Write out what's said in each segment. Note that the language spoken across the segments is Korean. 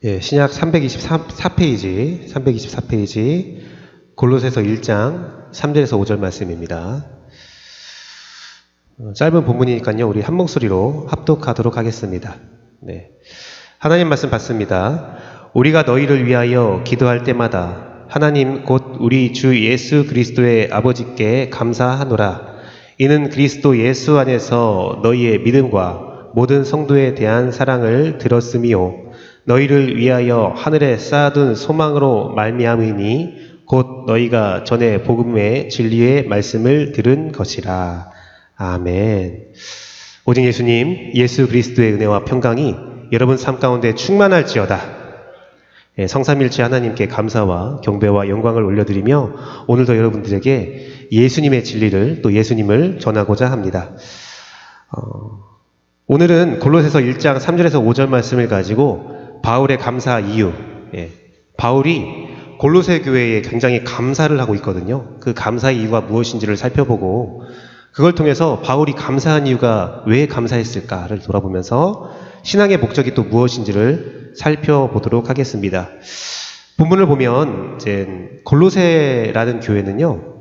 예, 신약 324페이지, 골로새서 1장 3절에서 5절 말씀입니다. 짧은 본문이니까요, 우리 한 목소리로 합독하도록 하겠습니다. 네. 하나님 말씀 받습니다. 우리가 너희를 위하여 기도할 때마다 하나님 곧 우리 주 예수 그리스도의 아버지께 감사하노라. 이는 그리스도 예수 안에서 너희의 믿음과 모든 성도에 대한 사랑을 들었음이요 너희를 위하여 하늘에 쌓아둔 소망으로 말미암으니 곧 너희가 전에 복음의 진리의 말씀을 들은 것이라. 아멘. 오직 예수님, 예수 그리스도의 은혜와 평강이 여러분 삶 가운데 충만할지어다. 성삼일체 하나님께 감사와 경배와 영광을 올려드리며 오늘도 여러분들에게 예수님의 진리를 또 예수님을 전하고자 합니다. 오늘은 골로새서 1장 3절에서 5절 말씀을 가지고 바울의 감사 이유, 바울이 골로새 교회에 굉장히 감사를 하고 있거든요. 그 감사 이유가 무엇인지를 살펴보고 그걸 통해서 바울이 감사한 이유가 왜 감사했을까를 돌아보면서 신앙의 목적이 또 무엇인지를 살펴보도록 하겠습니다. 본문을 보면 이제 골로새라는 교회는요,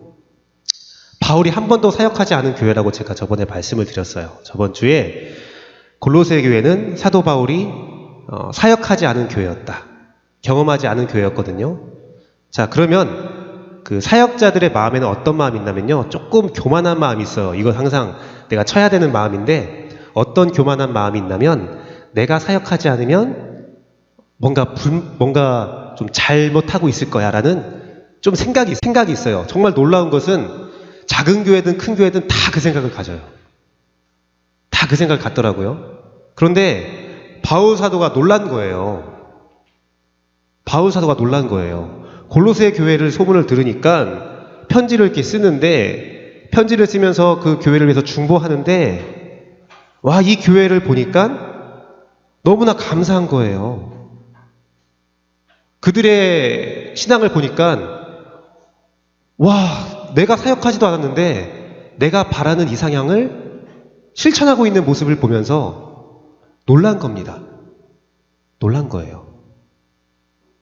바울이 한 번도 사역하지 않은 교회라고 제가 저번에 말씀을 드렸어요. 저번 주에 골로새 교회는 사도 바울이 사역하지 않은 교회였다. 경험하지 않은 교회였거든요. 자, 그러면 그 사역자들의 마음에는 어떤 마음이 있냐면요, 조금 교만한 마음이 있어요. 이건 항상 내가 쳐야 되는 마음인데, 어떤 교만한 마음이 있냐면 내가 사역하지 않으면 뭔가 좀 잘못하고 있을 거야 라는 좀 생각이 있어요. 정말 놀라운 것은 작은 교회든 큰 교회든 다 그 생각을 가져요. 다 그 생각을 갖더라고요. 그런데 바울 사도가 놀란 거예요. 골로새 교회를 소문을 들으니까 편지를 이렇게 쓰는데, 편지를 쓰면서 그 교회를 위해서 중보하는데, 와, 이 교회를 보니까 너무나 감사한 거예요. 그들의 신앙을 보니까, 와, 내가 사역하지도 않았는데 내가 바라는 이상향을 실천하고 있는 모습을 보면서 놀란 겁니다. 놀란 거예요.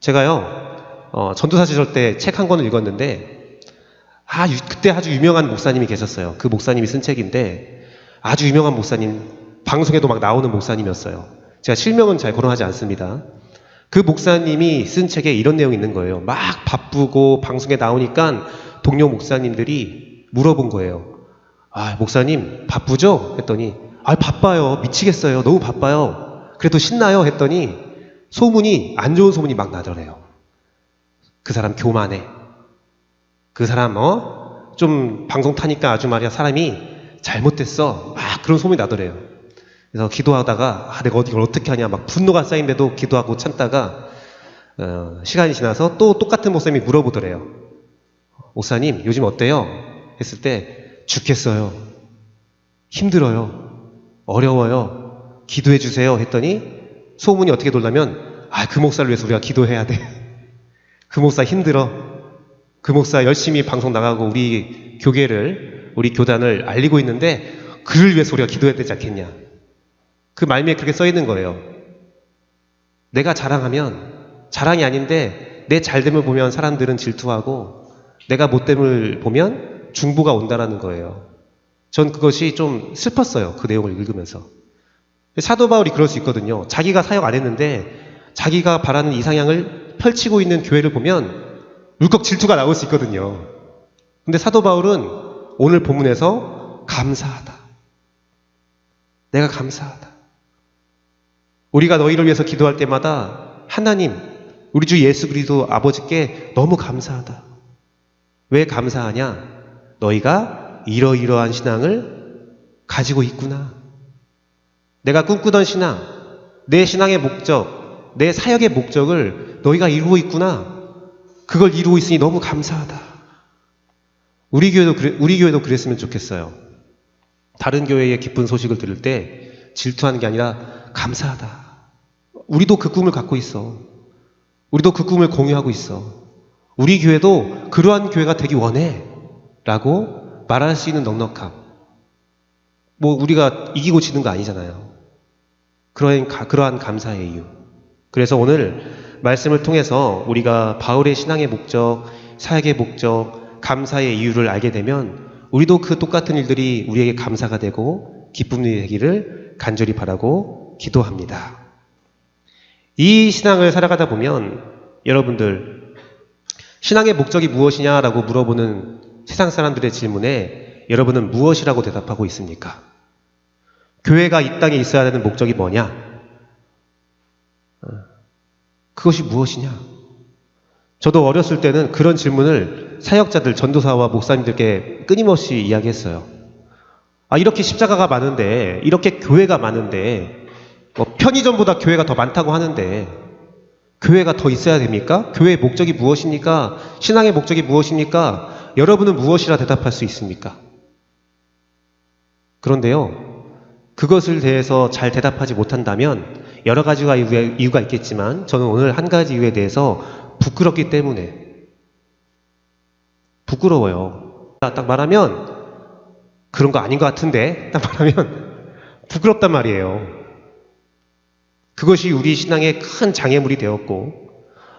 제가요, 전도사 시절 때 책 한 권을 읽었는데, 그때 아주 유명한 목사님이 계셨어요. 그 목사님이 쓴 책인데, 아주 유명한 목사님, 방송에도 막 나오는 목사님이었어요. 제가 실명은 잘 거론하지 않습니다. 그 목사님이 쓴 책에 이런 내용이 있는 거예요. 막 바쁘고 방송에 나오니까 동료 목사님들이 물어본 거예요. 목사님 바쁘죠? 했더니 바빠요. 미치겠어요. 너무 바빠요. 그래도 신나요? 했더니 소문이, 안 좋은 소문이 막 나더래요. 그 사람 교만해. 그 사람 좀 방송 타니까 아주 말이야 사람이 잘못됐어. 막 그런 소문이 나더래요. 그래서 기도하다가 내가 이걸 어떻게 하냐 막 분노가 쌓인데도 기도하고 참다가 시간이 지나서 또 똑같은 목사님이 물어보더래요. 목사님 요즘 어때요? 했을 때 죽겠어요. 힘들어요. 어려워요. 기도해 주세요. 했더니 소문이 어떻게 돌냐면 그 목사를 위해서 우리가 기도해야 돼. 그 목사 힘들어. 그 목사 열심히 방송 나가고 우리 교계를, 우리 교단을 알리고 있는데 그를 위해서 우리가 기도해야 되지 않겠냐. 그 말미에 그렇게 써 있는 거예요. 내가 자랑하면 자랑이 아닌데 내 잘됨을 보면 사람들은 질투하고 내가 못됨을 보면 중보가 온다라는 거예요. 전 그것이 좀 슬펐어요. 그 내용을 읽으면서. 사도 바울이 그럴 수 있거든요. 자기가 사역 안 했는데 자기가 바라는 이상향을 펼치고 있는 교회를 보면 울컥 질투가 나올 수 있거든요. 근데 사도 바울은 오늘 본문에서 감사하다. 내가 감사하다. 우리가 너희를 위해서 기도할 때마다 하나님, 우리 주 예수 그리스도 아버지께 너무 감사하다. 왜 감사하냐? 너희가 이러이러한 신앙을 가지고 있구나. 내가 꿈꾸던 신앙, 내 신앙의 목적, 내 사역의 목적을 너희가 이루고 있구나. 그걸 이루고 있으니 너무 감사하다. 우리 교회도 그랬으면 좋겠어요. 다른 교회의 기쁜 소식을 들을 때 질투하는 게 아니라 감사하다. 우리도 그 꿈을 갖고 있어. 우리도 그 꿈을 공유하고 있어. 우리 교회도 그러한 교회가 되기 원해. 라고 말할 수 있는 넉넉함. 우리가 이기고 지는 거 아니잖아요. 그러한 감사의 이유. 그래서 오늘 말씀을 통해서 우리가 바울의 신앙의 목적, 사역의 목적, 감사의 이유를 알게 되면 우리도 그 똑같은 일들이 우리에게 감사가 되고 기쁨이 되기를 간절히 바라고 기도합니다. 이 신앙을 살아가다 보면 여러분들 신앙의 목적이 무엇이냐라고 물어보는 세상 사람들의 질문에 여러분은 무엇이라고 대답하고 있습니까? 교회가 이 땅에 있어야 되는 목적이 뭐냐? 그것이 무엇이냐? 저도 어렸을 때는 그런 질문을 사역자들, 전도사와 목사님들께 끊임없이 이야기했어요. 이렇게 십자가가 많은데, 이렇게 교회가 많은데, 편의점보다 교회가 더 많다고 하는데 교회가 더 있어야 됩니까? 교회의 목적이 무엇입니까? 신앙의 목적이 무엇입니까? 여러분은 무엇이라 대답할 수 있습니까? 그런데요, 그것을 대해서 잘 대답하지 못한다면 여러 가지가 이유가 있겠지만 저는 오늘 한 가지 이유에 대해서 부끄럽기 때문에 부끄러워요. 딱 말하면 그런 거 아닌 것 같은데 딱 말하면 부끄럽단 말이에요. 그것이 우리 신앙의 큰 장애물이 되었고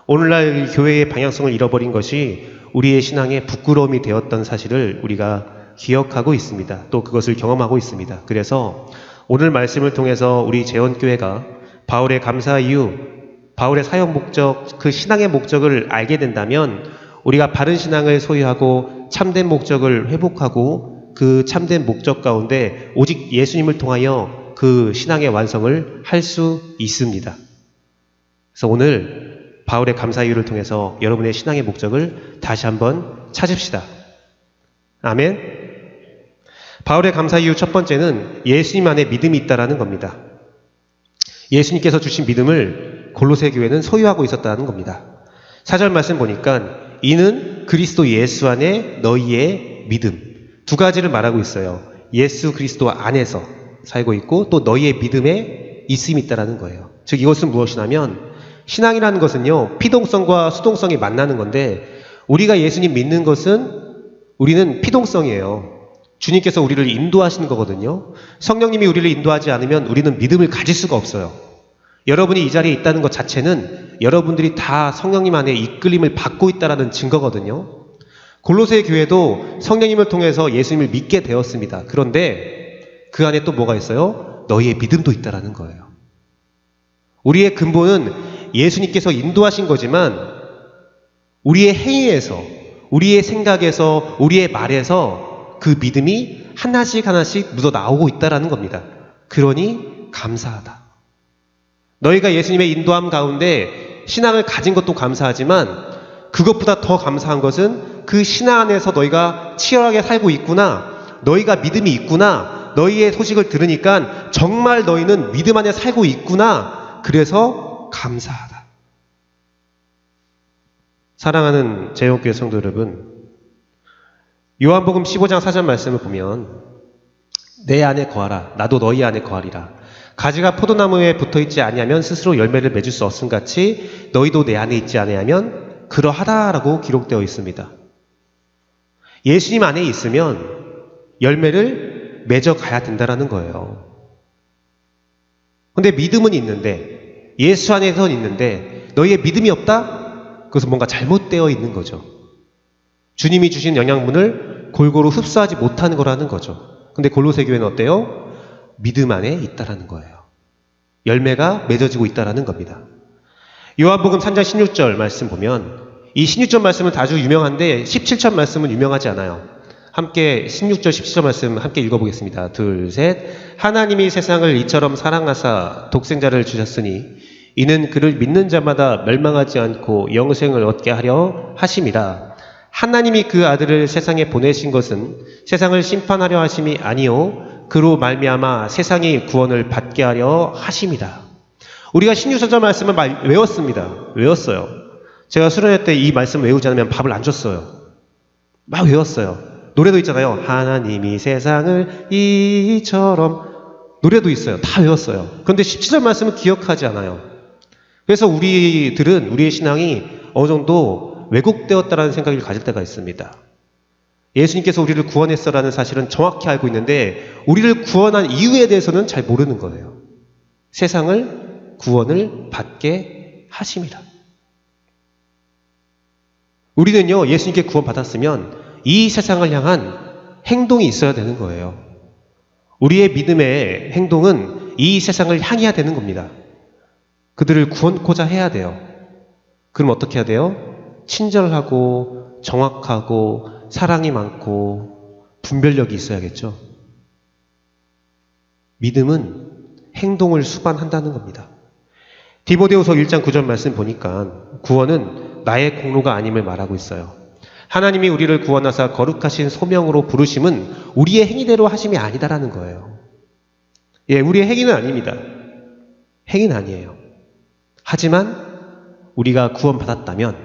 오늘날 교회의 방향성을 잃어버린 것이 우리의 신앙의 부끄러움이 되었던 사실을 우리가 기억하고 있습니다. 또 그것을 경험하고 있습니다. 그래서 오늘 말씀을 통해서 우리 재원교회가 바울의 감사 이유, 바울의 사역 목적, 그 신앙의 목적을 알게 된다면 우리가 바른 신앙을 소유하고 참된 목적을 회복하고 그 참된 목적 가운데 오직 예수님을 통하여 그 신앙의 완성을 할 수 있습니다. 그래서 오늘 바울의 감사 이유를 통해서 여러분의 신앙의 목적을 다시 한번 찾읍시다. 아멘. 바울의 감사 이유 첫 번째는 예수님 안에 믿음이 있다라는 겁니다. 예수님께서 주신 믿음을 골로새 교회는 소유하고 있었다는 겁니다. 4절 말씀 보니까 이는 그리스도 예수 안에 너희의 믿음, 두 가지를 말하고 있어요. 예수 그리스도 안에서 살고 있고 또 너희의 믿음에 있음이 있다라는 거예요. 즉 이것은 무엇이냐면 신앙이라는 것은요, 피동성과 수동성이 만나는 건데 우리가 예수님 믿는 것은 우리는 피동성이에요. 주님께서 우리를 인도하시는 거거든요. 성령님이 우리를 인도하지 않으면 우리는 믿음을 가질 수가 없어요. 여러분이 이 자리에 있다는 것 자체는 여러분들이 다 성령님 안에 이끌림을 받고 있다는 증거거든요. 골로새 교회도 성령님을 통해서 예수님을 믿게 되었습니다. 그런데 그 안에 또 뭐가 있어요? 너희의 믿음도 있다는 거예요. 우리의 근본은 예수님께서 인도하신 거지만 우리의 행위에서, 우리의 생각에서, 우리의 말에서 그 믿음이 하나씩 하나씩 묻어 나오고 있다는 겁니다. 그러니 감사하다. 너희가 예수님의 인도함 가운데 신앙을 가진 것도 감사하지만 그것보다 더 감사한 것은 그 신앙 안에서 너희가 치열하게 살고 있구나, 너희가 믿음이 있구나, 너희의 소식을 들으니까 정말 너희는 믿음 안에 살고 있구나, 그래서 감사하다. 사랑하는 재용교회 성도 여러분, 요한복음 15장 4절 말씀을 보면 내 안에 거하라, 나도 너희 안에 거하리라. 가지가 포도나무에 붙어있지 아니하면 스스로 열매를 맺을 수 없음같이 너희도 내 안에 있지 아니하면 그러하다라고 기록되어 있습니다. 예수님 안에 있으면 열매를 맺어가야 된다는 거예요. 근데 믿음은 있는데, 예수 안에선 있는데 너희의 믿음이 없다? 그것은 뭔가 잘못되어 있는 거죠. 주님이 주신 영양분을 골고루 흡수하지 못하는 거라는 거죠. 근데 골로새 교회는 어때요? 믿음 안에 있다라는 거예요. 열매가 맺어지고 있다라는 겁니다. 요한복음 3장 16절 말씀 보면 이 16절 말씀은 아주 유명한데 17절 말씀은 유명하지 않아요. 함께 16절 17절 말씀 함께 읽어보겠습니다. 둘, 셋. 하나님이 세상을 이처럼 사랑하사 독생자를 주셨으니 이는 그를 믿는 자마다 멸망하지 않고 영생을 얻게 하려 하심이라. 하나님이 그 아들을 세상에 보내신 것은 세상을 심판하려 하심이 아니요 그로 말미암아 세상이 구원을 받게 하려 하심이다. 우리가 16절 말씀을 외웠어요. 제가 수련회 때 이 말씀 외우지 않으면 밥을 안 줬어요. 막 외웠어요. 노래도 있잖아요. 하나님이 세상을 이처럼, 노래도 있어요. 다 외웠어요. 그런데 17절 말씀은 기억하지 않아요. 그래서 우리들은 우리의 신앙이 어느 정도 왜곡되었다는 생각을 가질 때가 있습니다. 예수님께서 우리를 구원했어라는 사실은 정확히 알고 있는데 우리를 구원한 이유에 대해서는 잘 모르는 거예요. 세상을 구원을 받게 하심이라. 우리는요, 예수님께 구원받았으면 이 세상을 향한 행동이 있어야 되는 거예요. 우리의 믿음의 행동은 이 세상을 향해야 되는 겁니다. 그들을 구원코자 해야 돼요. 그럼 어떻게 해야 돼요? 친절하고 정확하고 사랑이 많고 분별력이 있어야겠죠. 믿음은 행동을 수반한다는 겁니다. 디모데후서 1장 9절 말씀 보니까 구원은 나의 공로가 아님을 말하고 있어요. 하나님이 우리를 구원하사 거룩하신 소명으로 부르심은 우리의 행위대로 하심이 아니다라는 거예요. 예, 우리의 행위는 아닙니다. 행위는 아니에요. 하지만 우리가 구원받았다면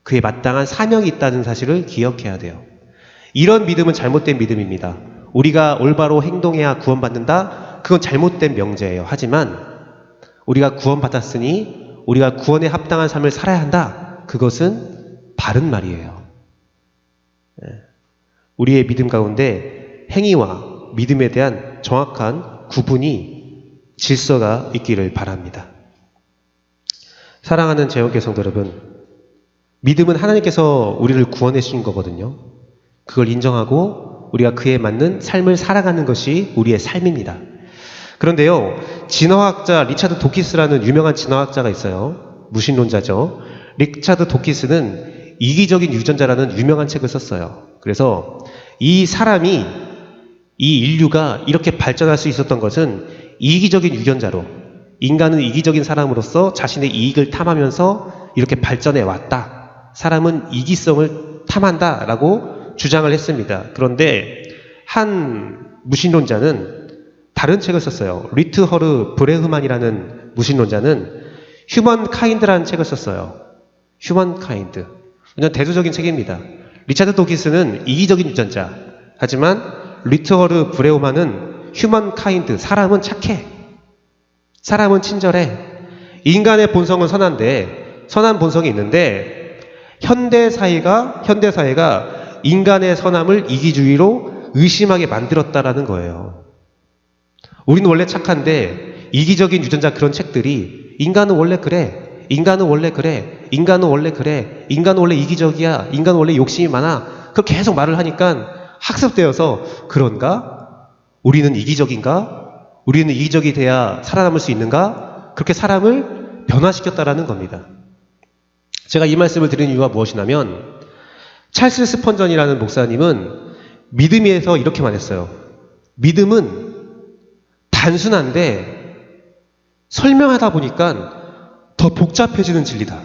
그에 마땅한 사명이 있다는 사실을 기억해야 돼요. 이런 믿음은 잘못된 믿음입니다. 우리가 올바로 행동해야 구원받는다? 그건 잘못된 명제예요. 하지만 우리가 구원받았으니 우리가 구원에 합당한 삶을 살아야 한다? 그것은 바른 말이에요. 우리의 믿음 가운데 행위와 믿음에 대한 정확한 구분이 질서가 있기를 바랍니다. 사랑하는 재원교 성도 여러분, 믿음은 하나님께서 우리를 구원해 주신 거거든요. 그걸 인정하고 우리가 그에 맞는 삶을 살아가는 것이 우리의 삶입니다. 그런데요, 진화학자 리차드 도키스라는 유명한 진화학자가 있어요. 무신론자죠. 리차드 도키스는 이기적인 유전자라는 유명한 책을 썼어요. 그래서 이 사람이, 이 인류가 이렇게 발전할 수 있었던 것은 이기적인 유전자로, 인간은 이기적인 사람으로서 자신의 이익을 탐하면서 이렇게 발전해 왔다. 사람은 이기성을 탐한다라고 주장을 했습니다. 그런데 한 무신론자는 다른 책을 썼어요. 리트허르 브레흐만이라는 무신론자는 휴먼 카인드라는 책을 썼어요. 휴먼 카인드. 그냥 대조적인 책입니다. 리차드 도키스는 이기적인 유전자. 하지만 리트허르 브레흐만은 휴먼 카인드. 사람은 착해. 사람은 친절해. 인간의 본성은 선한데, 선한 본성이 있는데, 현대사회가 인간의 선함을 이기주의로 의심하게 만들었다라는 거예요. 우리는 원래 착한데 이기적인 유전자 그런 책들이 인간은 원래 그래. 인간은 원래 그래. 인간은 원래 그래. 인간은 원래 이기적이야. 인간은 원래 욕심이 많아. 그렇게 계속 말을 하니까 학습되어서 그런가? 우리는 이기적인가? 우리는 이기적이 돼야 살아남을 수 있는가? 그렇게 사람을 변화시켰다라는 겁니다. 제가 이 말씀을 드리는 이유가 무엇이냐면 찰스 스펀전이라는 목사님은 믿음에서 이렇게 말했어요. 믿음은 단순한데 설명하다 보니까 더 복잡해지는 진리다.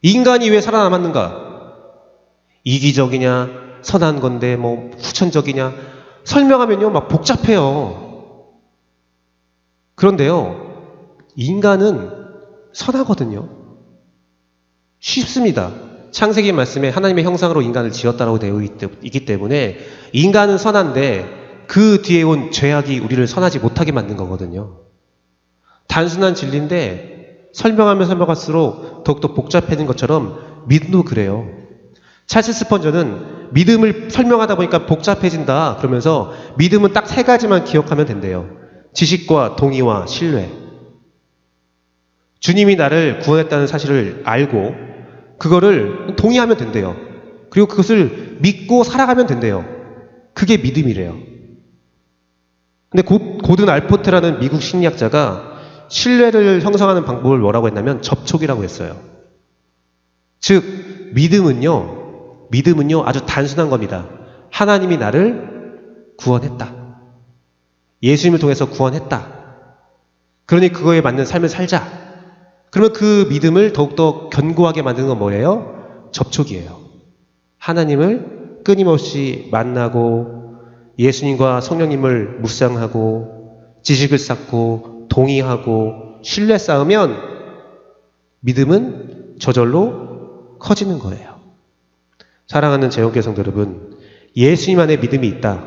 인간이 왜 살아남았는가? 이기적이냐, 선한 건데 뭐 후천적이냐, 설명하면요 막 복잡해요. 그런데요, 인간은 선하거든요. 쉽습니다. 창세기 말씀에 하나님의 형상으로 인간을 지었다라고 되어 있기 때문에 인간은 선한데 그 뒤에 온 죄악이 우리를 선하지 못하게 만든 거거든요. 단순한 진리인데 설명하면 설명할수록 더욱더 복잡해진 것처럼 믿음도 그래요. 찰스 스펀저는 믿음을 설명하다 보니까 복잡해진다 그러면서 믿음은 딱 3가지만 기억하면 된대요. 지식과 동의와 신뢰. 주님이 나를 구원했다는 사실을 알고 그거를 동의하면 된대요. 그리고 그것을 믿고 살아가면 된대요. 그게 믿음이래요. 근데 고든 알포트라는 미국 심리학자가 신뢰를 형성하는 방법을 뭐라고 했냐면 접촉이라고 했어요. 즉 믿음은요 아주 단순한 겁니다. 하나님이 나를 구원했다. 예수님을 통해서 구원했다. 그러니 그거에 맞는 삶을 살자. 그러면 그 믿음을 더욱더 견고하게 만드는 건 뭐예요? 접촉이에요. 하나님을 끊임없이 만나고 예수님과 성령님을 묵상하고 지식을 쌓고 동의하고 신뢰 쌓으면 믿음은 저절로 커지는 거예요. 사랑하는 재원교회 성도 여러분, 예수님 안에 믿음이 있다.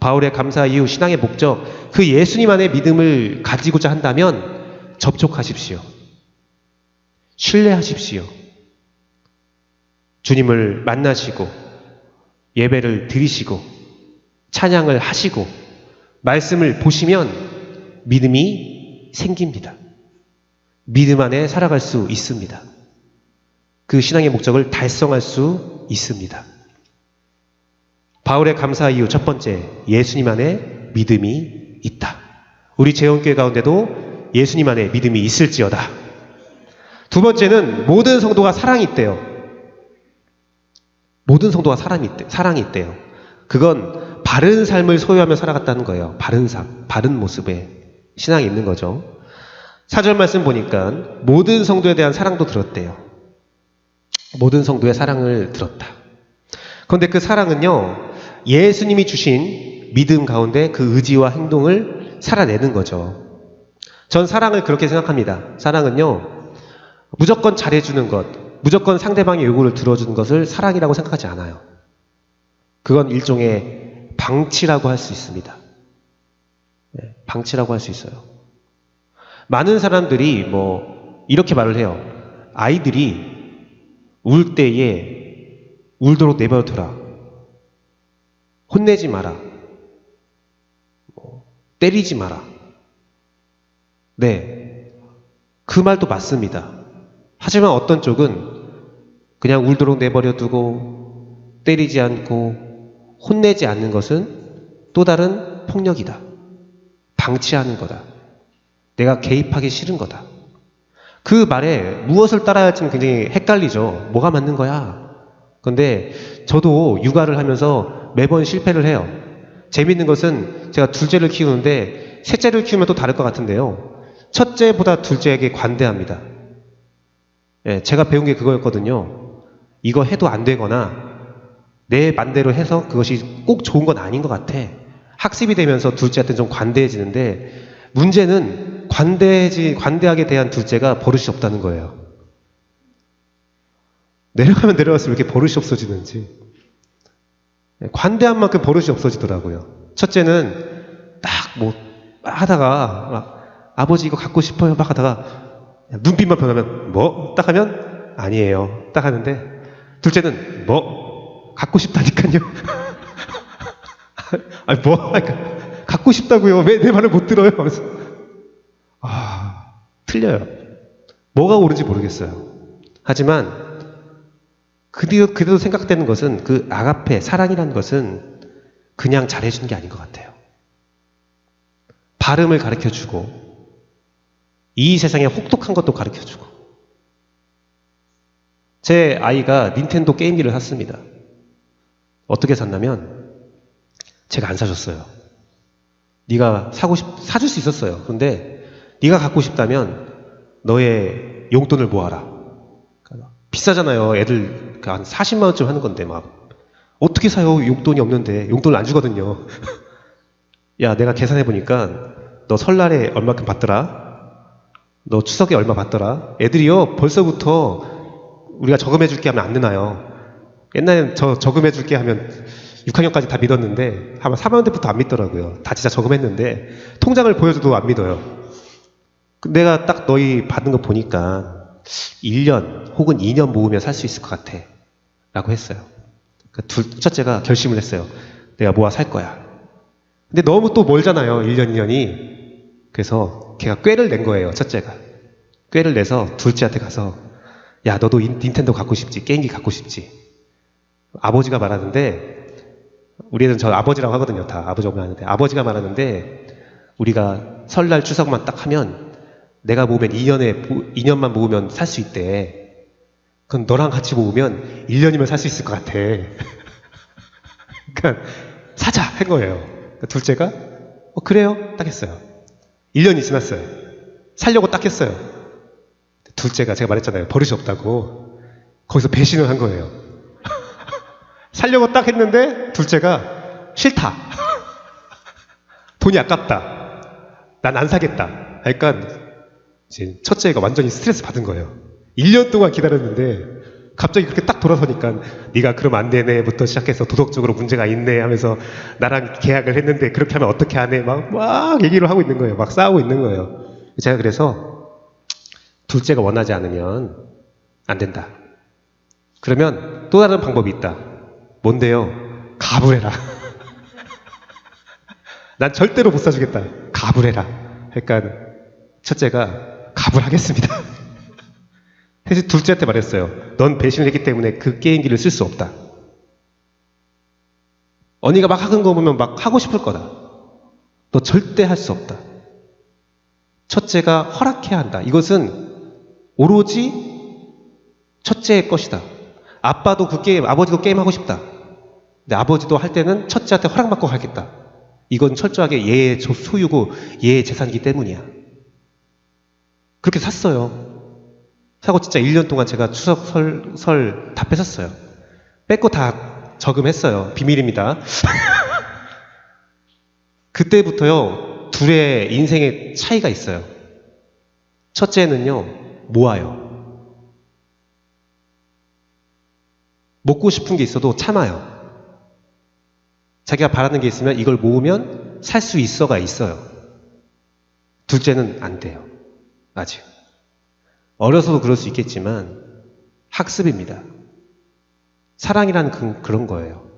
바울의 감사 이후 신앙의 목적, 그 예수님 안에 믿음을 가지고자 한다면 접촉하십시오. 신뢰하십시오. 주님을 만나시고 예배를 드리시고 찬양을 하시고 말씀을 보시면 믿음이 생깁니다. 믿음 안에 살아갈 수 있습니다. 그 신앙의 목적을 달성할 수 있습니다. 바울의 감사 이유 첫 번째, 예수님 안에 믿음이 있다. 우리 재원교회 가운데도 예수님 안에 믿음이 있을지어다. 두 번째는 모든 성도가 사랑이 있대요. 모든 성도가 사랑이 있대요. 그건 바른 삶을 소유하며 살아갔다는 거예요. 바른 삶, 바른 모습에 신앙이 있는 거죠. 4절 말씀 보니까 모든 성도에 대한 사랑도 들었대요. 모든 성도의 사랑을 들었다. 그런데 그 사랑은요, 예수님이 주신 믿음 가운데 그 의지와 행동을 살아내는 거죠. 전 사랑을 그렇게 생각합니다. 사랑은요, 무조건 잘해주는 것, 무조건 상대방의 요구를 들어주는 것을 사랑이라고 생각하지 않아요. 그건 일종의 방치라고 할 수 있습니다. 네, 방치라고 할 수 있어요. 많은 사람들이 이렇게 말을 해요. 아이들이 울 때에 울도록 내버려둬라. 혼내지 마라. 때리지 마라. 네, 그 말도 맞습니다. 하지만 어떤 쪽은 그냥 울도록 내버려두고 때리지 않고 혼내지 않는 것은 또 다른 폭력이다. 방치하는 거다. 내가 개입하기 싫은 거다. 그 말에 무엇을 따라야 할지는 굉장히 헷갈리죠. 뭐가 맞는 거야? 그런데 저도 육아를 하면서 매번 실패를 해요. 재밌는 것은 제가 둘째를 키우는데 셋째를 키우면 또 다를 것 같은데요. 첫째보다 둘째에게 관대합니다. 예, 제가 배운 게 그거였거든요. 이거 해도 안 되거나 내 맘대로 해서 그것이 꼭 좋은 건 아닌 것 같아. 학습이 되면서 둘째한테 좀 관대해지는데 문제는 관대하게 대한 둘째가 버릇이 없다는 거예요. 내려가면 내려갈수록 이렇게 버릇이 없어지는지. 관대한 만큼 버릇이 없어지더라고요. 첫째는 딱 하다가 막 아버지 이거 갖고 싶어요 막 하다가 눈빛만 변하면 딱 하면 아니에요 딱 하는데 둘째는 갖고 싶다니까요. 아니 갖고 싶다고요. 왜 내 말을 못 들어요? 하면서 틀려요. 뭐가 옳은지 모르겠어요. 하지만 그래도 생각되는 것은 그 아가페, 사랑이라는 것은 그냥 잘해주는 게 아닌 것 같아요. 발음을 가르쳐주고 이 세상에 혹독한 것도 가르쳐주고. 제 아이가 닌텐도 게임기를 샀습니다. 어떻게 샀냐면 제가 안 사줬어요. 네가 사줄 수 있었어요. 그런데 네가 갖고 싶다면 너의 용돈을 모아라. 비싸잖아요. 애들 한 40만 원쯤 하는 건데 막 어떻게 사요? 용돈이 없는데. 용돈을 안 주거든요. 야, 내가 계산해 보니까 너 설날에 얼마큼 받더라? 너 추석에 얼마 받더라? 애들이요 벌써부터 우리가 저금해 줄게 하면 안 되나요? 옛날엔 저금해 줄게 하면 6학년까지 다 믿었는데 아마 3학년 때부터 안 믿더라고요. 다 진짜 저금했는데 통장을 보여줘도 안 믿어요. 내가 딱 너희 받는 거 보니까 1년 혹은 2년 모으면 살 수 있을 것 같아 라고 했어요. 첫째가 결심을 했어요. 내가 모아 살 거야. 근데 너무 또 멀잖아요. 1년, 2년이. 그래서 걔가 꾀를 낸 거예요. 첫째가. 꾀를 내서 둘째한테 가서 야, 너도 닌텐도 갖고 싶지? 게임기 갖고 싶지? 아버지가 말하는데 우리 애들은 저 아버지라고 하거든요. 다 아버지 오면 하는데 아버지가 말하는데 우리가 설날 추석만 딱 하면 내가 모으면 2년만 모으면 살 수 있대. 그럼 너랑 같이 모으면 1년이면 살 수 있을 것 같아. 그러니까 사자 한 거예요. 그러니까 둘째가 그래요 딱 했어요. 1년이 지났어요. 살려고 딱 했어요. 둘째가 제가 말했잖아요. 버릇이 없다고. 거기서 배신을 한 거예요. 살려고 딱 했는데 둘째가 싫다. 돈이 아깝다. 난 안 사겠다. 그러니까 이제 첫째가 완전히 스트레스 받은 거예요. 1년 동안 기다렸는데 갑자기 그렇게 딱 돌아서니까 네가 그러면 안 되네부터 시작해서 도덕적으로 문제가 있네 하면서 나랑 계약을 했는데 그렇게 하면 어떻게 하네 막 얘기를 하고 있는 거예요. 막 싸우고 있는 거예요. 제가 그래서 둘째가 원하지 않으면 안 된다. 그러면 또 다른 방법이 있다. 뭔데요? 갑을 해라. 난 절대로 못 사주겠다. 갑을 해라. 그러니까 첫째가 갑을 하겠습니다. 그래서 둘째한테 말했어요. 넌 배신을 했기 때문에 그 게임기를 쓸 수 없다. 언니가 막 하는 거 보면 막 하고 싶을 거다. 너 절대 할 수 없다. 첫째가 허락해야 한다. 이것은 오로지 첫째의 것이다. 아빠도 그 게임, 아버지도 게임 하고 싶다. 근데 아버지도 할 때는 첫째한테 허락받고 하겠다. 이건 철저하게 얘의 소유고 얘의 재산이기 때문이야. 그렇게 샀어요. 사고 진짜 1년 동안 제가 추석 설 다 뺏었어요. 뺏고 다 저금했어요. 비밀입니다. 그때부터요, 둘의 인생의 차이가 있어요. 첫째는요, 모아요. 먹고 싶은 게 있어도 참아요. 자기가 바라는 게 있으면 이걸 모으면 살 수 있어가 있어요. 둘째는 안 돼요. 아직. 어려서도 그럴 수 있겠지만 학습입니다. 사랑이라는 그런 거예요.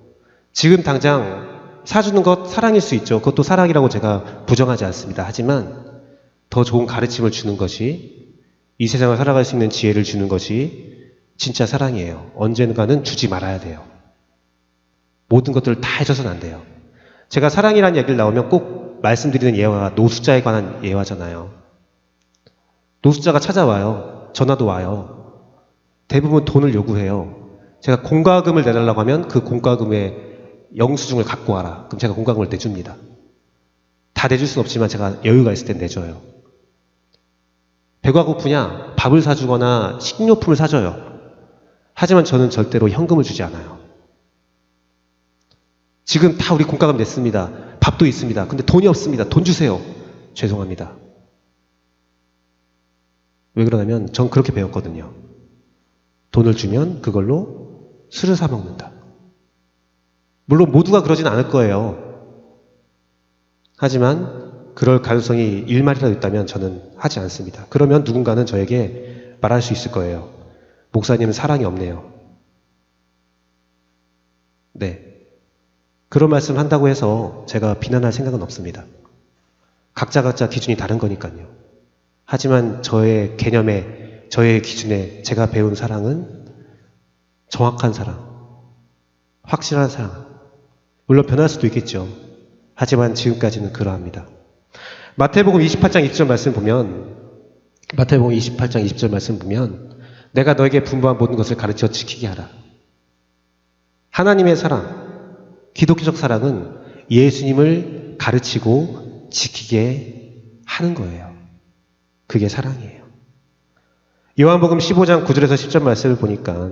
지금 당장 사주는 것 사랑일 수 있죠. 그것도 사랑이라고 제가 부정하지 않습니다. 하지만 더 좋은 가르침을 주는 것이, 이 세상을 살아갈 수 있는 지혜를 주는 것이 진짜 사랑이에요. 언젠가는 주지 말아야 돼요. 모든 것들을 다 해줘서는 안 돼요. 제가 사랑이라는 얘기를 나오면 꼭 말씀드리는 예화가 노숙자에 관한 예화잖아요. 노숙자가 찾아와요. 전화도 와요. 대부분 돈을 요구해요. 제가 공과금을 내달라고 하면 그 공과금의 영수증을 갖고 와라. 그럼 제가 공과금을 내줍니다. 다 내줄 수는 없지만 제가 여유가 있을 땐 내줘요. 배가 고프냐? 밥을 사주거나 식료품을 사줘요. 하지만 저는 절대로 현금을 주지 않아요. 지금 다 우리 공과금 냈습니다. 밥도 있습니다. 근데 돈이 없습니다. 돈 주세요. 죄송합니다. 왜 그러냐면 전 그렇게 배웠거든요. 돈을 주면 그걸로 술을 사 먹는다. 물론 모두가 그러진 않을 거예요. 하지만 그럴 가능성이 1말이라도 있다면 저는 하지 않습니다. 그러면 누군가는 저에게 말할 수 있을 거예요. 목사님은 사랑이 없네요. 네. 그런 말씀 한다고 해서 제가 비난할 생각은 없습니다. 각자 기준이 다른 거니까요. 하지만 저의 개념에, 저의 기준에 제가 배운 사랑은 정확한 사랑, 확실한 사랑. 물론 변할 수도 있겠죠. 하지만 지금까지는 그러합니다. 마태복음 28장 20절 말씀 보면, 마태복음 28장 20절 말씀 보면, 내가 너에게 분부한 모든 것을 가르쳐 지키게 하라. 하나님의 사랑, 기독교적 사랑은 예수님을 가르치고 지키게 하는 거예요. 그게 사랑이에요. 요한복음 15장 9절에서 10절 말씀을 보니까,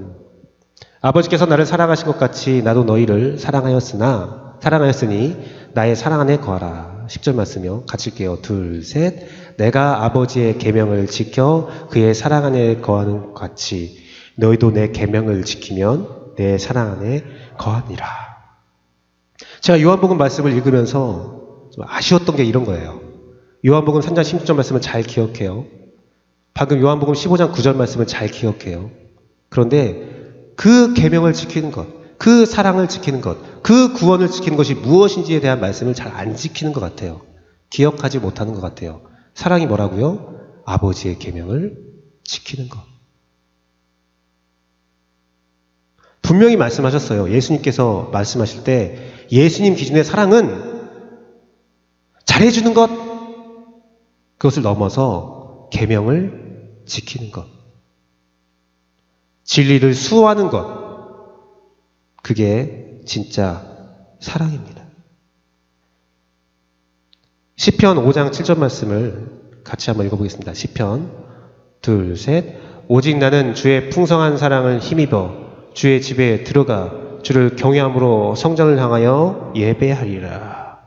아버지께서 나를 사랑하신 것 같이 나도 너희를 사랑하였으니 나의 사랑 안에 거하라. 10절 말씀이요. 같이 읽게요. 둘, 셋. 내가 아버지의 계명을 지켜 그의 사랑 안에 거하는 것 같이 너희도 내 계명을 지키면 내 사랑 안에 거하니라. 제가 요한복음 말씀을 읽으면서 좀 아쉬웠던 게 이런 거예요. 요한복음 3장 16절 말씀은 잘 기억해요. 방금 요한복음 15장 9절 말씀은 잘 기억해요. 그런데 그 계명을 지키는 것, 그 사랑을 지키는 것, 그 구원을 지키는 것이 무엇인지에 대한 말씀을 잘 안 지키는 것 같아요. 기억하지 못하는 것 같아요. 사랑이 뭐라고요? 아버지의 계명을 지키는 것. 분명히 말씀하셨어요. 예수님께서 말씀하실 때 예수님 기준의 사랑은 잘해주는 것, 그것을 넘어서 계명을 지키는 것, 진리를 수호하는 것, 그게 진짜 사랑입니다. 시편 5장 7절 말씀을 같이 한번 읽어보겠습니다. 시편 둘, 셋. 오직 나는 주의 풍성한 사랑을 힘입어 주의 집에 들어가 주를 경외함으로 성전을 향하여 예배하리라.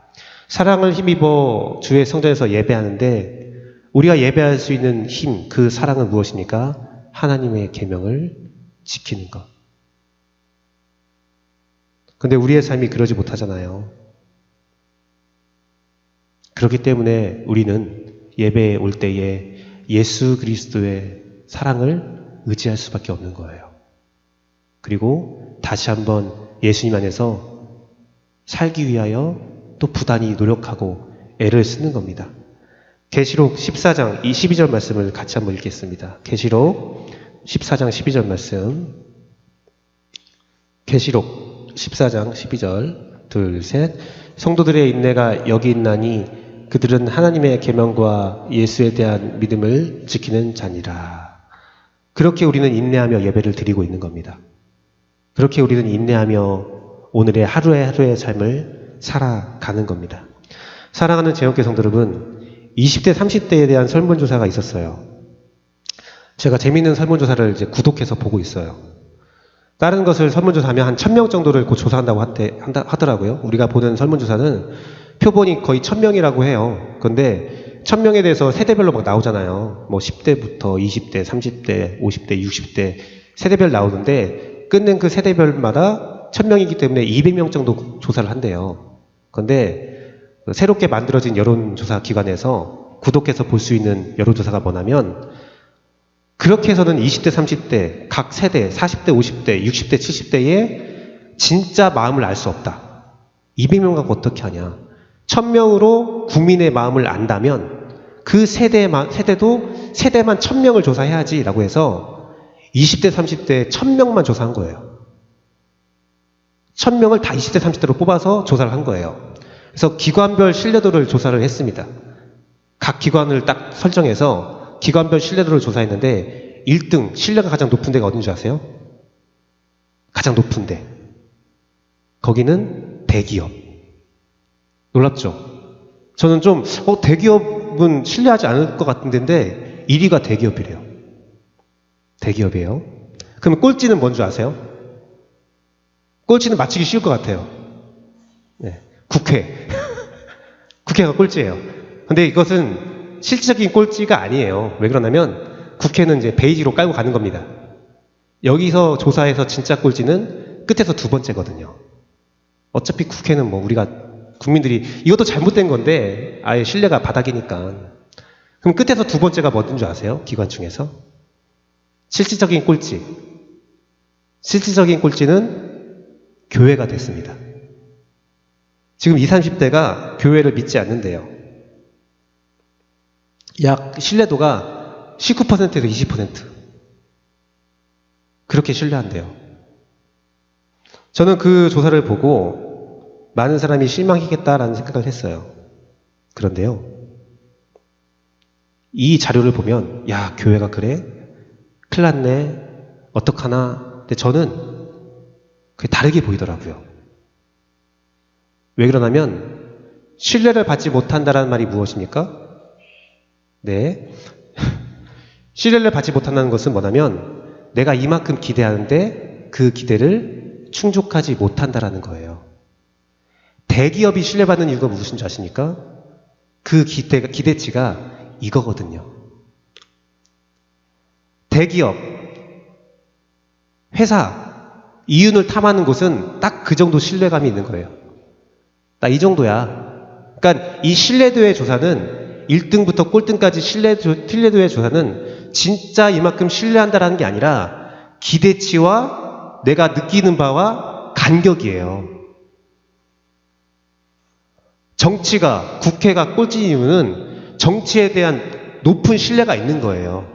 사랑을 힘입어 주의 성전에서 예배하는데 우리가 예배할 수 있는 힘, 그 사랑은 무엇입니까? 하나님의 계명을 지키는 것. 근데 우리의 삶이 그러지 못하잖아요. 그렇기 때문에 우리는 예배에 올 때에 예수 그리스도의 사랑을 의지할 수밖에 없는 거예요. 그리고 다시 한번 예수님 안에서 살기 위하여 또 부단히 노력하고 애를 쓰는 겁니다. 계시록 14장 12절 말씀을 같이 한번 읽겠습니다. 계시록 14장 12절 말씀. 계시록 14장 12절. 둘, 셋. 성도들의 인내가 여기 있나니 그들은 하나님의 계명과 예수에 대한 믿음을 지키는 자니라. 그렇게 우리는 인내하며 예배를 드리고 있는 겁니다. 그렇게 우리는 인내하며 오늘의 하루의 삶을 살아가는 겁니다. 사랑하는 재영교회 성도 여러분, 20대, 30대에 대한 설문조사가 있었어요. 제가 재미있는 설문조사를 이제 구독해서 보고 있어요. 다른 것을 설문조사하면 한 1000명 정도를 곧 조사한다고 하더라고요. 우리가 보는 설문조사는 표본이 거의 1000명이라고 해요. 그런데 1000명에 대해서 세대별로 막 나오잖아요. 뭐 10대부터 20대, 30대, 50대, 60대 세대별 나오는데 끝낸 그 세대별마다 1000명이기 때문에 200명 정도 조사를 한대요. 그런데 새롭게 만들어진 여론조사 기관에서 구독해서 볼 수 있는 여론조사가 뭐냐면 그렇게 해서는 20대, 30대, 각 세대, 40대, 50대, 60대, 70대의 진짜 마음을 알 수 없다. 200명 갖고 어떻게 하냐. 1000명으로 국민의 마음을 안다면 그 세대만 1000명을 조사해야지 라고 해서 20대, 30대 1000명만 조사한 거예요. 1000명을 다 20대, 30대로 뽑아서 조사를 한 거예요. 그래서 기관별 신뢰도를 조사를 했습니다. 각 기관을 딱 설정해서 기관별 신뢰도를 조사했는데 1등, 신뢰가 가장 높은 데가 어딘지 아세요? 가장 높은 데. 거기는 대기업. 놀랍죠? 저는 좀 대기업은 신뢰하지 않을 것 같은데 1위가 대기업이래요. 대기업이에요. 그럼 꼴찌는 뭔지 아세요? 꼴찌는 맞히기 쉬울 것 같아요. 네. 국회. 국회가 꼴찌예요. 근데 이것은 실질적인 꼴찌가 아니에요. 왜 그러냐면 국회는 이제 베이지로 깔고 가는 겁니다. 여기서 조사해서 진짜 꼴찌는 끝에서 두 번째거든요. 어차피 국회는 뭐 우리가 국민들이 이것도 잘못된 건데 아예 신뢰가 바닥이니까. 그럼 끝에서 두 번째가 뭐든 줄 아세요? 기관 중에서? 실질적인 꼴찌. 실질적인 꼴찌는 교회가 됐습니다. 지금 20, 30대가 교회를 믿지 않는데요. 약 신뢰도가 19%에서 20%. 그렇게 신뢰한대요. 저는 그 조사를 보고 많은 사람이 실망하겠다라는 생각을 했어요. 그런데요. 이 자료를 보면 야, 교회가 그래? 큰일 났네. 어떡하나. 근데 저는 그게 다르게 보이더라고요. 왜 그러냐면 신뢰를 받지 못한다는 말이 무엇입니까? 네. 신뢰를 받지 못한다는 것은 뭐냐면 내가 이만큼 기대하는데 그 기대를 충족하지 못한다는 거예요. 대기업이 신뢰받는 이유가 무엇인 줄 아십니까? 그 기대치가 이거거든요. 대기업, 회사, 이윤을 탐하는 곳은 딱 그 정도 신뢰감이 있는 거예요. 딱 이 정도야. 그러니까 이 신뢰도의 조사는 1등부터 꼴등까지 신뢰도의 조사는 진짜 이만큼 신뢰한다라는 게 아니라 기대치와 내가 느끼는 바와 간격이에요. 정치가, 국회가 꼴찌인 이유는 정치에 대한 높은 신뢰가 있는 거예요.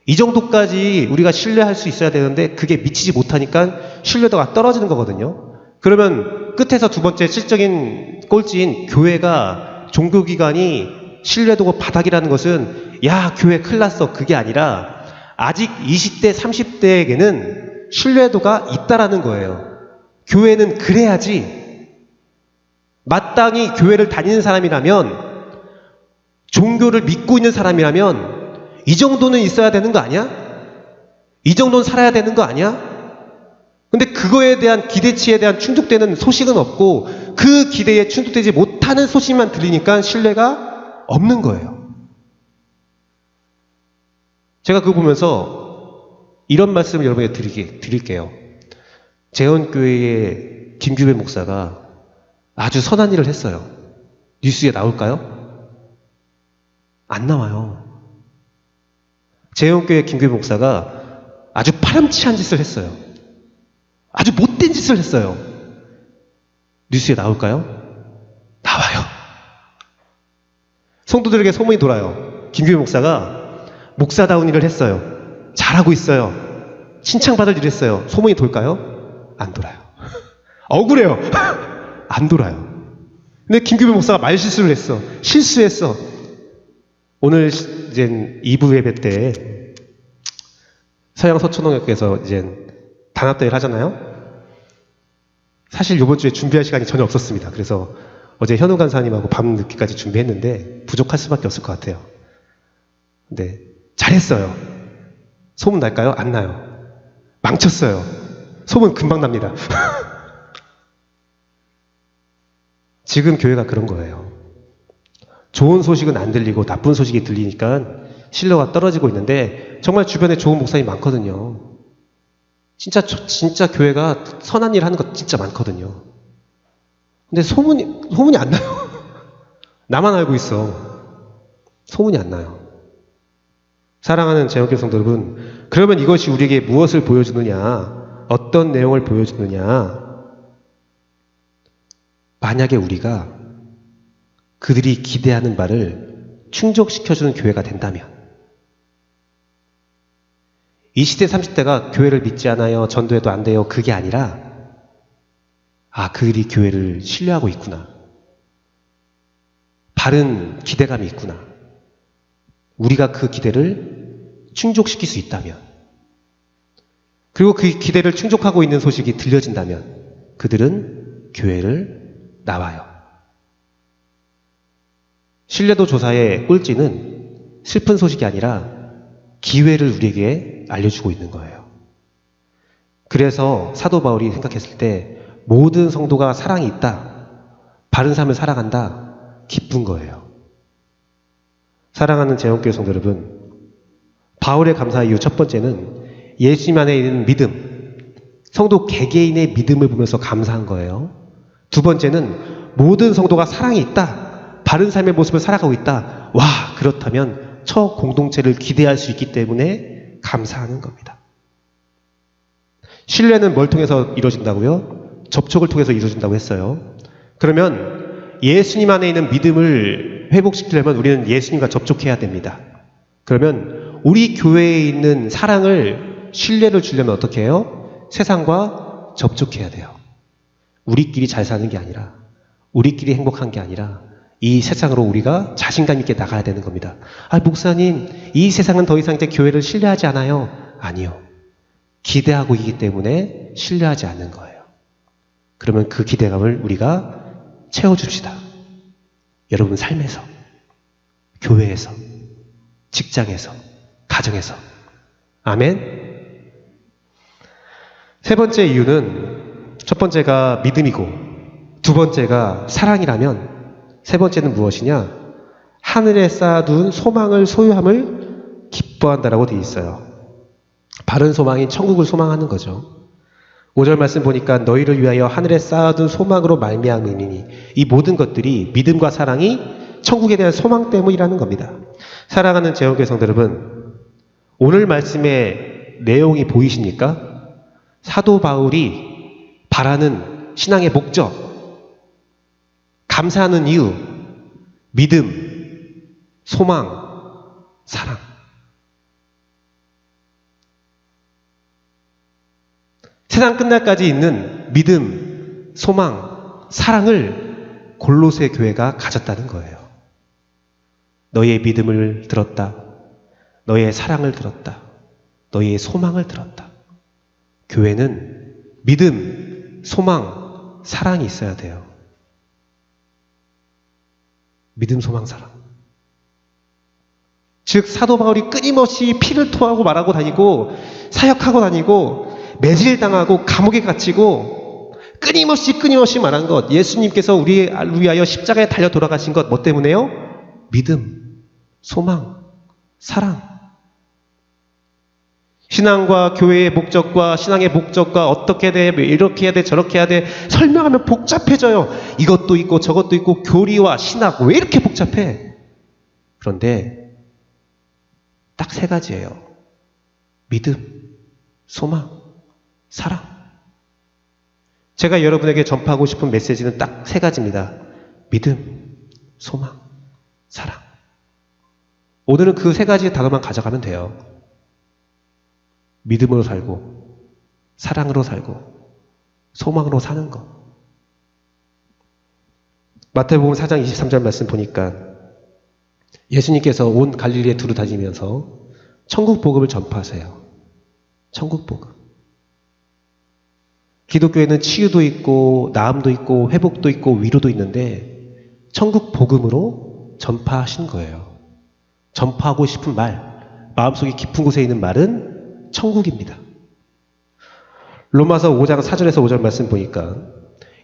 이 정도까지 우리가 신뢰할 수 있어야 되는데 그게 미치지 못하니까 신뢰도가 떨어지는 거거든요. 그러면 끝에서 두 번째 실적인 꼴찌인 교회가 종교기관이 신뢰도가 바닥이라는 것은 야, 교회 큰일 났어. 그게 아니라 아직 20대, 30대에게는 신뢰도가 있다라는 거예요. 교회는 그래야지. 마땅히 교회를 다니는 사람이라면, 종교를 믿고 있는 사람이라면 이 정도는 있어야 되는 거 아니야? 이 정도는 살아야 되는 거 아니야? 근데 그거에 대한 기대치에 대한 충족되는 소식은 없고 그 기대에 충족되지 못하는 소식만 들리니까 신뢰가 없는 거예요. 제가 그거 보면서 이런 말씀을 여러분에게 드릴게요. 재원교회의 김규배 목사가 아주 선한 일을 했어요. 뉴스에 나올까요? 안 나와요. 재원교회 김규배 목사가 아주 파렴치한 짓을 했어요. 아주 못된 짓을 했어요. 뉴스에 나올까요? 나와요. 성도들에게 소문이 돌아요. 김규현 목사가 목사다운 일을 했어요. 잘하고 있어요. 칭찬받을 일을 했어요. 소문이 돌까요? 안 돌아요. 억울해요. 안 돌아요. 근데 김규현 목사가 말실수를 했어. 실수했어. 오늘 이제 2부 예배 때 서양 서초동역에서 이제 단합대회를 하잖아요. 사실 이번 주에 준비할 시간이 전혀 없었습니다. 그래서 어제 현우 간사님하고 밤 늦게까지 준비했는데 부족할 수밖에 없을 것 같아요. 근데 잘했어요. 소문 날까요? 안 나요. 망쳤어요. 소문 금방 납니다. 지금 교회가 그런 거예요. 좋은 소식은 안 들리고 나쁜 소식이 들리니까 신뢰가 떨어지고 있는데 정말 주변에 좋은 목사님이 많거든요. 진짜 교회가 선한 일 하는 거 진짜 많거든요. 근데 소문이 안 나요. 나만 알고 있어. 소문이 안 나요. 사랑하는 제형교 성도 여러분, 그러면 이것이 우리에게 무엇을 보여주느냐? 어떤 내용을 보여주느냐? 만약에 우리가 그들이 기대하는 바를 충족시켜주는 교회가 된다면, 이 시대 30대가 교회를 믿지 않아요, 전도해도 안 돼요, 그게 아니라 그들이 교회를 신뢰하고 있구나, 바른 기대감이 있구나, 우리가 그 기대를 충족시킬 수 있다면, 그리고 그 기대를 충족하고 있는 소식이 들려진다면 그들은 교회를 나와요. 신뢰도 조사의 꼴찌는 슬픈 소식이 아니라 기회를 우리에게 알려주고 있는 거예요. 그래서 사도 바울이 생각했을 때 모든 성도가 사랑이 있다, 바른 삶을 살아간다, 기쁜 거예요. 사랑하는 제형교회 성도 여러분, 바울의 감사 이유 첫 번째는 예수님 안에 있는 믿음, 성도 개개인의 믿음을 보면서 감사한 거예요. 두 번째는 모든 성도가 사랑이 있다, 바른 삶의 모습을 살아가고 있다. 와, 그렇다면 저 공동체를 기대할 수 있기 때문에 감사하는 겁니다. 신뢰는 뭘 통해서 이루어진다고요? 접촉을 통해서 이루어진다고 했어요. 그러면 예수님 안에 있는 믿음을 회복시키려면 우리는 예수님과 접촉해야 됩니다. 그러면 우리 교회에 있는 사랑을, 신뢰를 주려면 어떻게 해요? 세상과 접촉해야 돼요. 우리끼리 잘 사는 게 아니라, 우리끼리 행복한 게 아니라 이 세상으로 우리가 자신감 있게 나가야 되는 겁니다. 목사님, 이 세상은 더 이상 이제 교회를 신뢰하지 않아요. 아니요. 기대하고 있기 때문에 신뢰하지 않는 거예요. 그러면 그 기대감을 우리가 채워줍시다. 여러분 삶에서, 교회에서, 직장에서, 가정에서. 아멘. 세 번째 이유는, 첫 번째가 믿음이고 두 번째가 사랑이라면 세 번째는 무엇이냐? 하늘에 쌓아둔 소망을 소유함을 기뻐한다라고 되어 있어요. 바른 소망인 천국을 소망하는 거죠. 5절 말씀 보니까 너희를 위하여 하늘에 쌓아둔 소망으로 말미암으니, 이 모든 것들이 믿음과 사랑이 천국에 대한 소망 때문이라는 겁니다. 사랑하는 제형교회 성도 여러분, 오늘 말씀의 내용이 보이십니까? 사도 바울이 바라는 신앙의 목적, 감사하는 이유, 믿음, 소망, 사랑. 세상 끝날까지 있는 믿음, 소망, 사랑을 골로새 교회가 가졌다는 거예요. 너희의 믿음을 들었다, 너희의 사랑을 들었다, 너희의 소망을 들었다. 교회는 믿음, 소망, 사랑이 있어야 돼요. 믿음, 소망, 사랑. 즉 사도 바울이 끊임없이 피를 토하고 말하고 다니고 사역하고 다니고 매질당하고 감옥에 갇히고 끊임없이 말한 것, 예수님께서 우리를 위하여 십자가에 달려 돌아가신 것, 뭐 때문에요? 믿음, 소망, 사랑. 신앙과 교회의 목적과 신앙의 목적과 어떻게 돼, 이렇게 해야 돼, 저렇게 해야 돼, 설명하면 복잡해져요. 이것도 있고 저것도 있고 교리와 신학, 왜 이렇게 복잡해? 그런데 딱 세 가지예요. 믿음, 소망, 사랑. 제가 여러분에게 전파하고 싶은 메시지는 딱 세 가지입니다. 믿음, 소망, 사랑. 오늘은 그 세 가지 단어만 가져가면 돼요. 믿음으로 살고, 사랑으로 살고, 소망으로 사는 것. 마태복음 4장 23절 말씀 보니까 예수님께서 온 갈릴리에 두루 다니면서 천국 복음을 전파하세요. 천국 복음. 기독교에는 치유도 있고 나음도 있고 회복도 있고 위로도 있는데 천국 복음으로 전파하신 거예요. 전파하고 싶은 말, 마음속에 깊은 곳에 있는 말은 천국입니다. 로마서 5장 4절에서 5절 말씀 보니까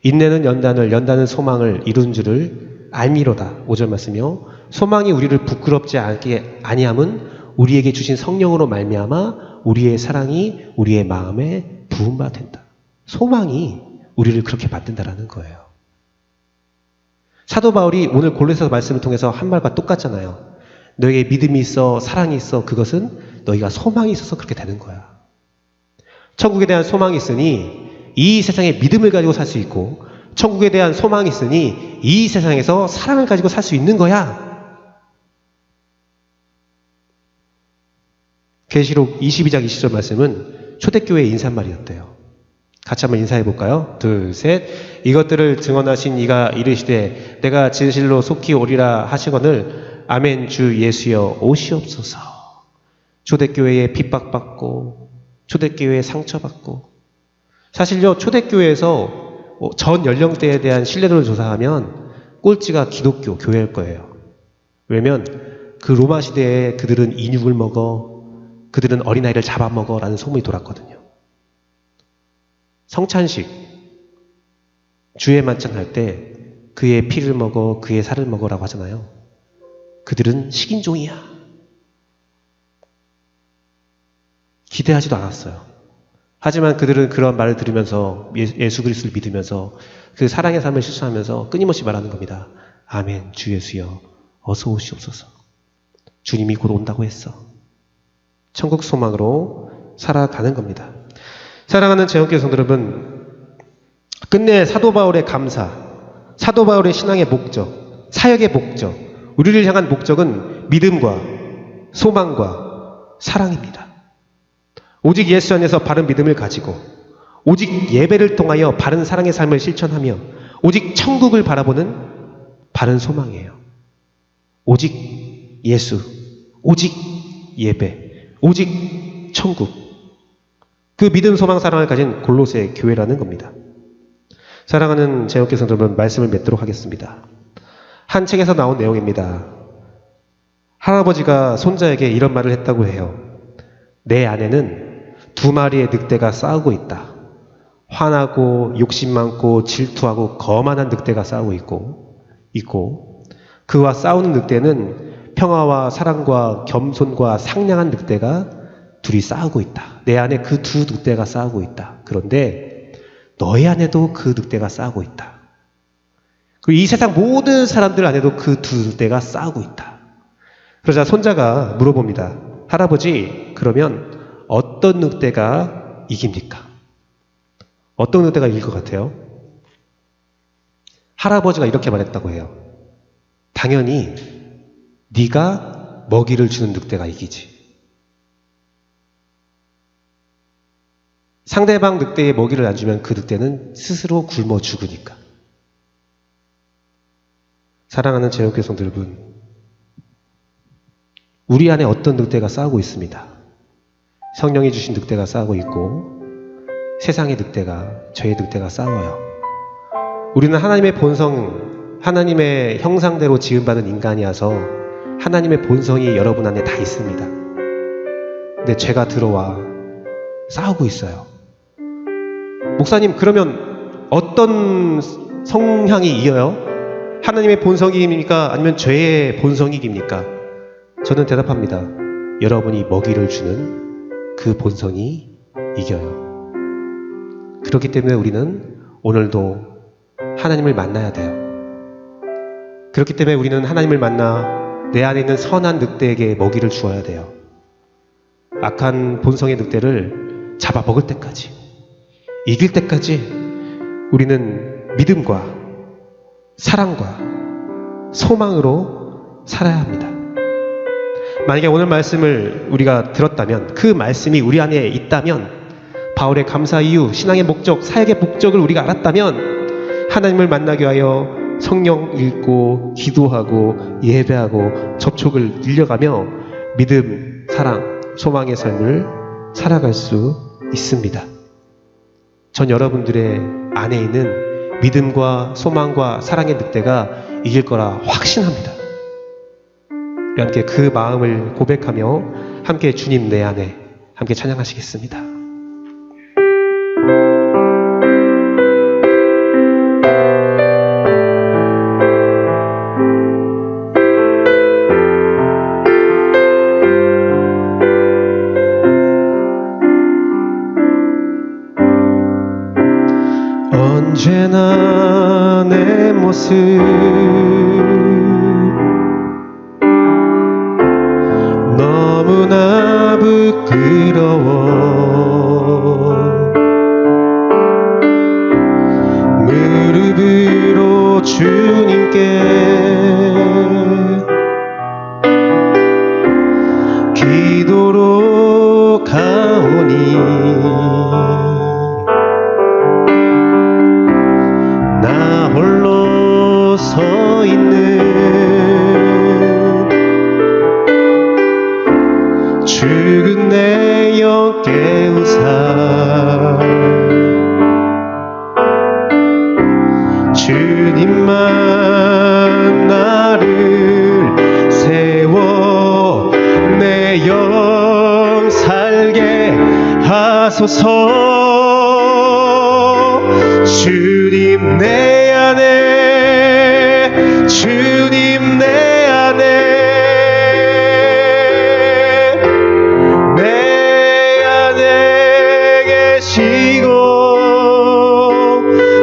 인내는 연단을, 연단은 소망을 이룬 줄을 알미로다. 5절 말씀이요. 소망이 우리를 부끄럽지 않게 아니함은 우리에게 주신 성령으로 말미암아 우리의 사랑이 우리의 마음에 부은 바 된다. 소망이 우리를 그렇게 만든다라는 거예요. 사도 바울이 오늘 골로새서 말씀을 통해서 한 말과 똑같잖아요. 너에게 믿음이 있어, 사랑이 있어, 그것은 너희가 소망이 있어서 그렇게 되는 거야. 천국에 대한 소망이 있으니 이 세상에 믿음을 가지고 살 수 있고, 천국에 대한 소망이 있으니 이 세상에서 사랑을 가지고 살 수 있는 거야. 계시록 22장 20절 말씀은 초대교회의 인사말이었대요. 같이 한번 인사해 볼까요? 둘, 셋. 이것들을 증언하신 이가 이르시되 내가 진실로 속히 오리라 하시거늘 아멘 주 예수여 오시옵소서. 초대교회에 핍박받고 초대교회에 상처받고, 사실요 초대교회에서 전 연령대에 대한 신뢰도를 조사하면 꼴찌가 기독교 교회일 거예요. 왜냐면 그 로마 시대에 그들은 인육을 먹어, 그들은 어린아이를 잡아먹어 라는 소문이 돌았거든요. 성찬식, 주의 만찬 할 때 그의 피를 먹어 그의 살을 먹어라고 하잖아요. 그들은 식인종이야. 기대하지도 않았어요. 하지만 그들은 그런 말을 들으면서 예수 그리스도를 믿으면서 그 사랑의 삶을 실천하면서 끊임없이 말하는 겁니다. 아멘 주 예수여 어서 오시옵소서. 주님이 곧 온다고 했어. 천국 소망으로 살아가는 겁니다. 사랑하는 제원교회 성도 여러분, 끝내 사도 바울의 감사, 사도 바울의 신앙의 목적, 사역의 목적, 우리를 향한 목적은 믿음과 소망과 사랑입니다. 오직 예수 안에서 바른 믿음을 가지고, 오직 예배를 통하여 바른 사랑의 삶을 실천하며, 오직 천국을 바라보는 바른 소망이에요. 오직 예수, 오직 예배, 오직 천국. 그 믿음, 소망, 사랑을 가진 골로새 교회라는 겁니다. 사랑하는 제목교회 성도 여러분, 말씀을 맺도록 하겠습니다. 한 책에서 나온 내용입니다. 할아버지가 손자에게 이런 말을 했다고 해요. 내 안에는 두 마리의 늑대가 싸우고 있다. 화나고 욕심 많고 질투하고 거만한 늑대가 싸우고 있고 그와 싸우는 늑대는 평화와 사랑과 겸손과 상냥한 늑대가 둘이 싸우고 있다. 내 안에 그 두 늑대가 싸우고 있다. 그런데 너의 안에도 그 늑대가 싸우고 있다. 그리고 이 세상 모든 사람들 안에도 그 두 늑대가 싸우고 있다. 그러자 손자가 물어봅니다. 할아버지, 그러면 어떤 늑대가 이깁니까? 어떤 늑대가 이길 것 같아요? 할아버지가 이렇게 말했다고 해요. 당연히 네가 먹이를 주는 늑대가 이기지. 상대방 늑대에 먹이를 안 주면 그 늑대는 스스로 굶어 죽으니까. 사랑하는 제옥교회 성도 여러분, 우리 안에 어떤 늑대가 싸우고 있습니다. 성령이 주신 늑대가 싸우고 있고 세상의 늑대가, 죄의 늑대가 싸워요. 우리는 하나님의 본성, 하나님의 형상대로 지음받은 인간이어서 하나님의 본성이 여러분 안에 다 있습니다. 근데 죄가 들어와 싸우고 있어요. 목사님, 그러면 어떤 성향이 이겨요? 하나님의 본성이 이깁니까? 아니면 죄의 본성이 이깁니까? 저는 대답합니다. 여러분이 먹이를 주는 그 본성이 이겨요. 그렇기 때문에 우리는 오늘도 하나님을 만나야 돼요. 그렇기 때문에 우리는 하나님을 만나 내 안에 있는 선한 늑대에게 먹이를 주어야 돼요. 악한 본성의 늑대를 잡아먹을 때까지, 이길 때까지 우리는 믿음과 사랑과 소망으로 살아야 합니다. 만약에 오늘 말씀을 우리가 들었다면, 그 말씀이 우리 안에 있다면, 바울의 감사 이유, 신앙의 목적, 사역의 목적을 우리가 알았다면, 하나님을 만나기 위하여 성령 읽고 기도하고 예배하고 접촉을 늘려가며 믿음, 사랑, 소망의 삶을 살아갈 수 있습니다. 전 여러분들의 안에 있는 믿음과 소망과 사랑의 늑대가 이길 거라 확신합니다. 우리 함께 그 마음을 고백하며 함께 주님 내 안에 함께 찬양하시겠습니다. 언제나 내 모습 너무나 부끄러워 무릎으로 주님께 기도로 가오니 나 홀로 서 있는 죽은 내 영 깨우사 주님만 나를 세워 내 영 살게 하소서. 주님 내 안에 주님 내 안에 내 안에 계시고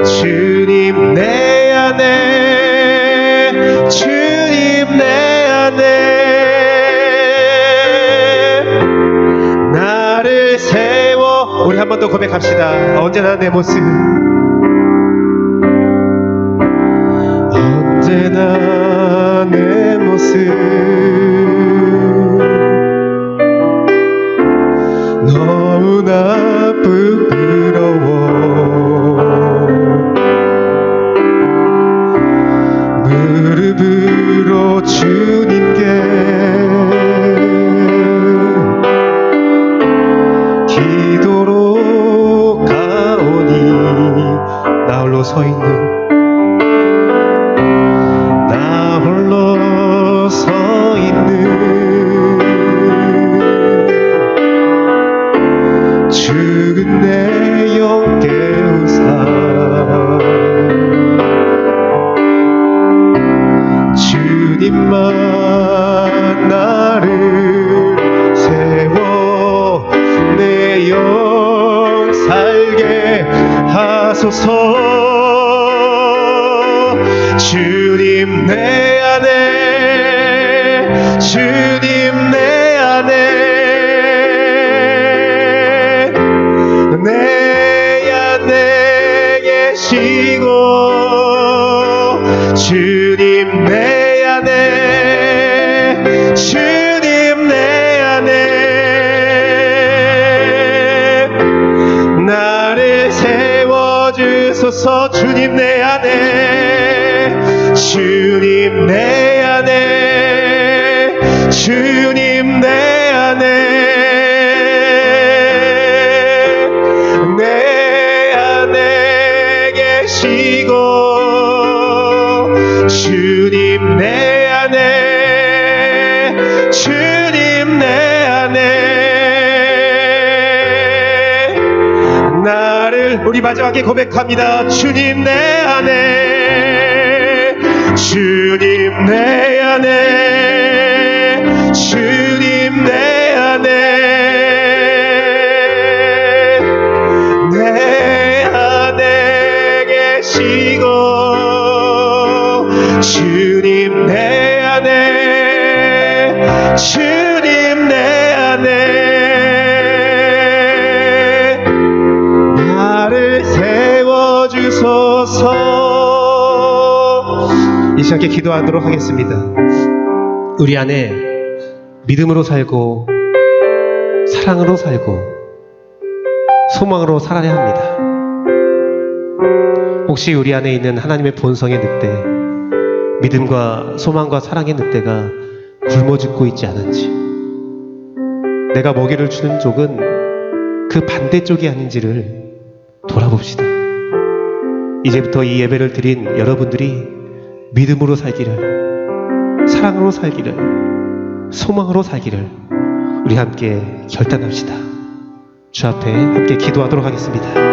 주님 내 안에 주님 내 안에 나를 세워. 우리 한 번 더 고백합시다. 언제나 내 모습 언제나 내 모습 너무나 부끄러워 무릎으로 주님께 기도로 가오니 나 홀로 서 있는 죽은 내 영 깨우사 주님만 나를 세워 내 영 살게 하소서. 주님 내 안에 주님 내 안에 내 안에 계시고 주님 내 안에 주님 내 안에 나를 세워주소서. 주님 내 안에 주님 내 안에 주님 내 안에 주님 내 안에 주님 내 안에 나를. 우리 마지막에 고백합니다. 주님 내 안에 주님 내 안에 주님 내 안에 내 안에 계시고 주님 내 안에 주님 내 안에 나를 세워주소서. 이 시간에 기도하도록 하겠습니다. 우리 안에 믿음으로 살고 사랑으로 살고 소망으로 살아야 합니다. 혹시 우리 안에 있는 하나님의 본성의 늑대, 믿음과 소망과 사랑의 늑대가 굶어 죽고 있지 않은지, 내가 먹이를 주는 쪽은 그 반대쪽이 아닌지를 돌아봅시다. 이제부터 이 예배를 드린 여러분들이 믿음으로 살기를, 사랑으로 살기를, 소망으로 살기를 우리 함께 결단합시다. 주 앞에 함께 기도하도록 하겠습니다.